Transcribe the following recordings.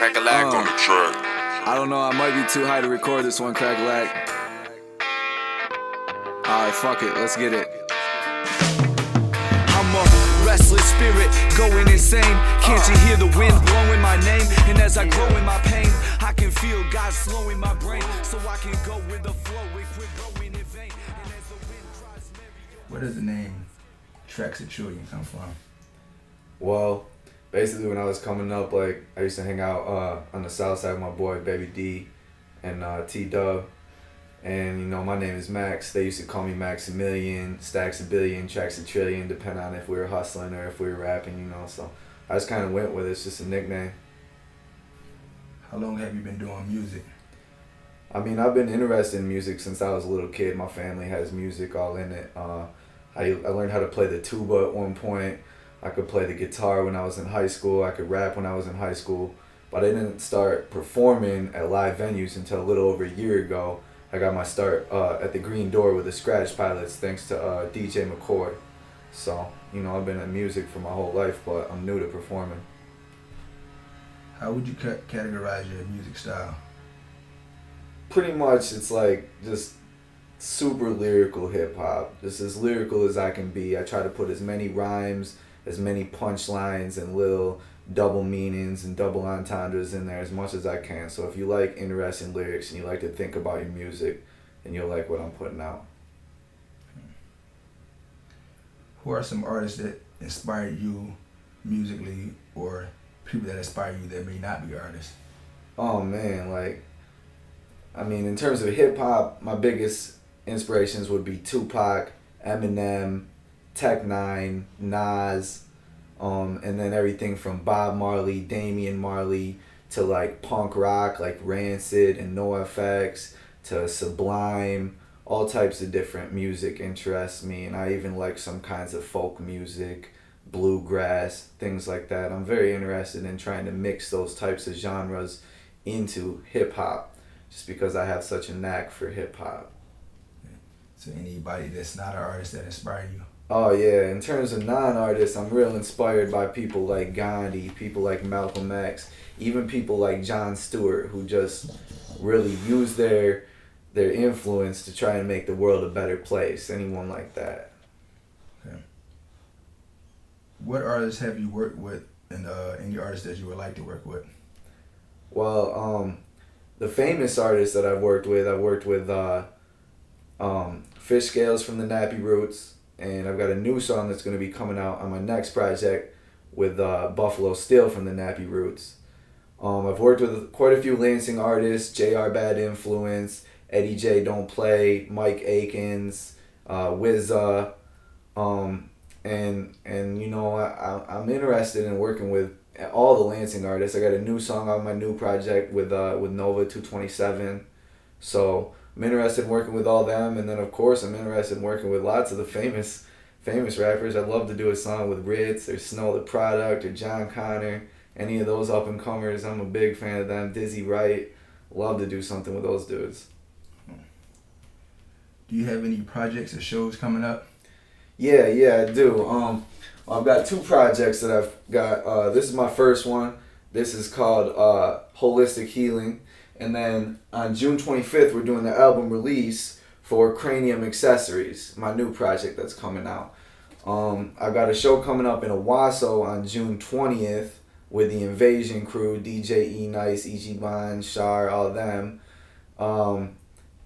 Crack-A-Lack on the track. I don't know, I might be too high to record this one, Crack-A-Lack. Alright, fuck it, let's get it. I'm a restless spirit, going insane. Can't you hear the wind blowing my name? And as I grow in my pain, I can feel God slowing my brain, so I can go with the flow and quit growing in vain. And as the wind drives merry. Where does the name Trax-A-Trillion come from? Well, basically when I was coming up, like, I used to hang out on the south side with my boy Baby D and T-Dub. And, you know, my name is Max. They used to call me Maximilian, Stacks-A-Billion, Trax-A-Trillion, depending on if we were hustling or if we were rapping, you know. So I just kind of went with it. It's just a nickname. How long have you been doing music? I mean, I've been interested in music since I was a little kid. My family has music all in it. I learned how to play the tuba at one point. I could play the guitar when I was in high school. I could rap when I was in high school. But I didn't start performing at live venues until a little over a year ago. I got my start at the Green Door with the Scratch Pilots, thanks to DJ McCoy. So, you know, I've been in music for my whole life, but I'm new to performing. How would you categorize your music style? Pretty much, it's like just super lyrical hip hop, just as lyrical as I can be. I try to put as many rhymes, as many punchlines and little double meanings and double entendres in there as much as I can. So if you like interesting lyrics and you like to think about your music, then you'll like what I'm putting out. Who are some artists that inspire you musically, or people that inspire you that may not be artists? Oh man, like, I mean, in terms of hip hop, my biggest inspirations would be Tupac, Eminem, Tech Nine, Nas, and then everything from Bob Marley, Damian Marley, to like punk rock like Rancid and NoFX, to Sublime. All types of different music interests me, and I even like some kinds of folk music, bluegrass, things like that. I'm very interested in trying to mix those types of genres into hip hop, just because I have such a knack for hip hop. So anybody that's not an artist that inspire you? Oh yeah, in terms of non-artists, I'm real inspired by people like Gandhi, people like Malcolm X, even people like Jon Stewart, who just really use their influence to try and make the world a better place. Anyone like that. Okay. What artists have you worked with, and any artists that you would like to work with? Well, the famous artists that I've worked with Fish Scales from the Nappy Roots. And I've got a new song that's going to be coming out on my next project with Buffalo Steel from the Nappy Roots. I've worked with quite a few Lansing artists: J.R. Bad Influence, Eddie J. Don't Play, Mike Akins, Wizza. And you know, I'm interested in working with all the Lansing artists. I got a new song on my new project with Nova 227. So I'm interested in working with all them, and then of course I'm interested in working with lots of the famous rappers. I'd love to do a song with Ritz or Snow the Product or John Connor, any of those up and comers. I'm a big fan of them. Dizzy Wright, love to do something with those dudes. Do you have any projects or shows coming up? Yeah, I do. I've got two projects that I've got. This is my first one. This is called Holistic Healing. And then on June 25th, we're doing the album release for Cranium Accessories, my new project that's coming out. I've got a show coming up in Owasso on June 20th with the Invasion crew, DJ E-Nice, Ichiban, Shar, all of them.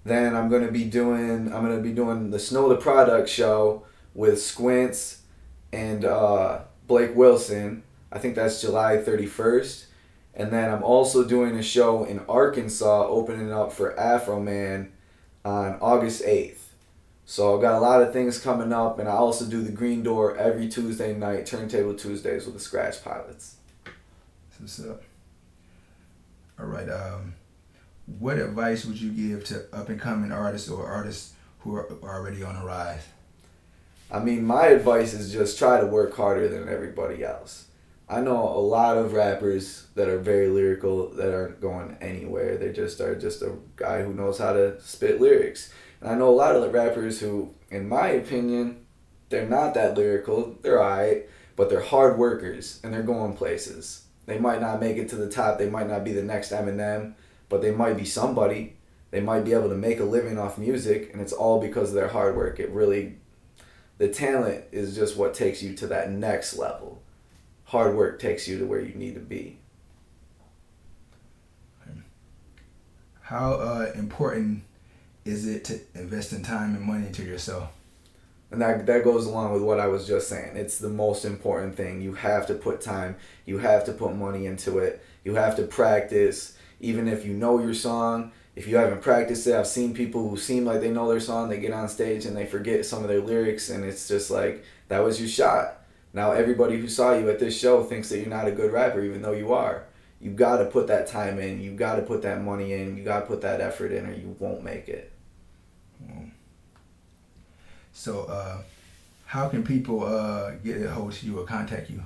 Then I'm gonna be doing the Snow the Product show with Squints and Blake Wilson. I think that's July 31st. And then I'm also doing a show in Arkansas, opening up for Afro Man on August 8th. So I've got a lot of things coming up, and I also do the Green Door every Tuesday night, Turntable Tuesdays with the Scratch Pilots. What's up? All right. What advice would you give to up-and-coming artists or artists who are already on the rise? I mean, my advice is just try to work harder than everybody else. I know a lot of rappers that are very lyrical that aren't going anywhere. They just are just a guy who knows how to spit lyrics. And I know a lot of the rappers who, in my opinion, they're not that lyrical. They're alright, but they're hard workers and they're going places. They might not make it to the top. They might not be the next Eminem, but they might be somebody. They might be able to make a living off music, and it's all because of their hard work. The talent is just what takes you to that next level. Hard work takes you to where you need to be. How important is it to invest in time and money into yourself? And that goes along with what I was just saying. It's the most important thing. You have to put time. You have to put money into it. You have to practice. Even if you know your song, if you haven't practiced it, I've seen people who seem like they know their song, they get on stage and they forget some of their lyrics, and it's just like, that was your shot. Now everybody who saw you at this show thinks that you're not a good rapper, even though you are. You got to put that time in. You got to put that money in. You got to put that effort in, or you won't make it. So, how can people get a hold of you or contact you?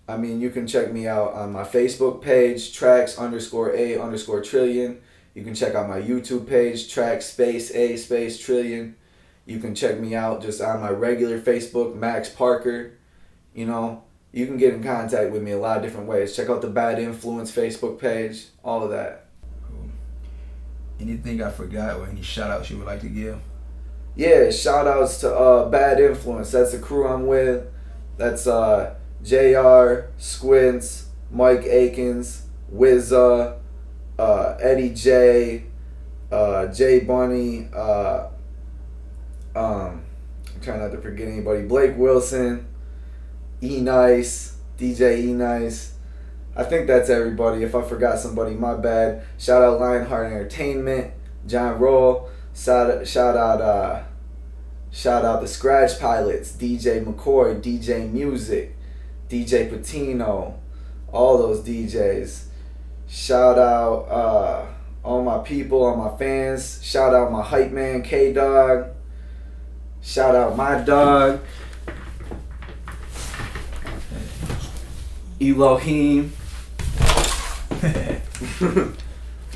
I mean, you can check me out on my Facebook page, Trax_A_Trillion. You can check out my YouTube page, Trax_A_Trillion. You can check me out just on my regular Facebook, Max Parker. You know, you can get in contact with me a lot of different ways. Check out the Bad Influence Facebook page, all of that. Cool. Anything I forgot or any shout outs you would like to give? Yeah, shout outs to Bad Influence. That's the crew I'm with. That's JR, Squints, Mike Akins, Wizza, Eddie J, J Bunny, I'm trying not to forget anybody, Blake Wilson, E-Nice, DJ E-Nice. I think that's everybody. If I forgot somebody, my bad. Shout out Lionheart Entertainment, John Roll. Shout out the Scratch Pilots, DJ McCoy, DJ Music, DJ Patino, all those DJs. Shout out all my people, all my fans. Shout out my hype man, K-Dog. Shout out my dog, Elohim.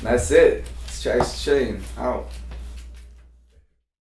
That's it. It's Trax-A-Trillion out.